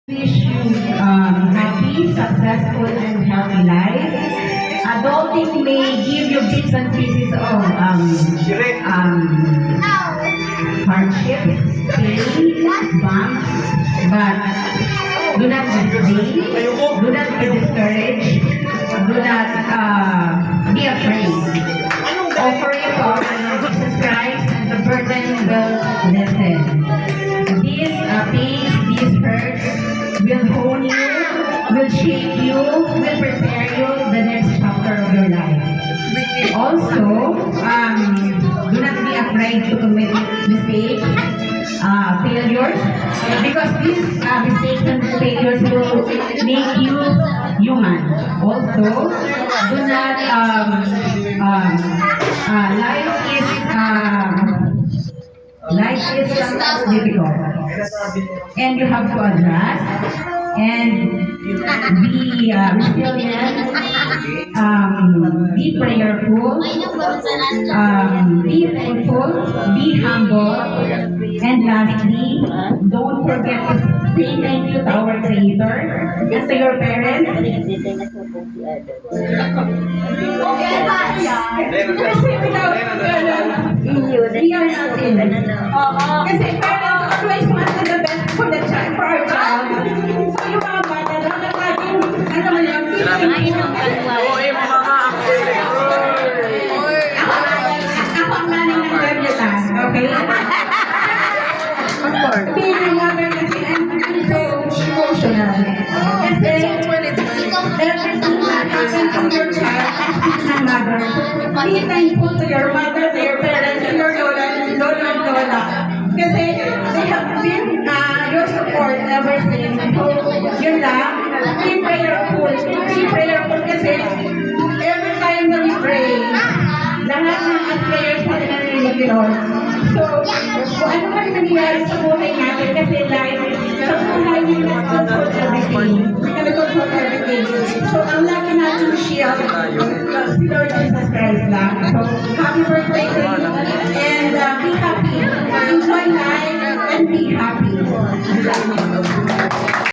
Wish you happy, successful, and healthy life. Adulting may give you bits and pieces of hardships, pain, bumps, but do not disdain, do not be discouraged, do not be afraid. Offer it to our Lord Jesus Christ, and the burden will lessen. These pains, these hurts will hone you, will shape you, will prepare you the next chapter of your life. Also, do not be afraid to commit mistakes, failures, because these mistakes and failures will make you human. Also, do not, life is difficult, and you have to adjust and be resilient, be prayerful, be thankful, be humble, and lastly, don't forget to say thank you to our Creator and to your parents. Kasi without we are nothing. Kasi parents always want the best for the child, for our child. So yung mga bata, dapat natin, ano mo lang, ako ang nanay ng Gabriela, okay? Being a mother kasi, I'm so emotional. Kasi, everything that happens to your child, is a mother. Be thankful to your mother, to your parents, to your lola and lola. Kasi, they have been your support ever since. So, yun lang, be prayerful kasi, every time na we pray, lahat ng prayers natin na narinig Lord. So, kung ano man nangyayari sa buhay natin, kasi life, sa buhay niya nag-control everything. Nag-control everything. So, ang lagi natin siya, si Lord Jesus Christ lang. So, happy birthday to you. And be happy. Enjoy life.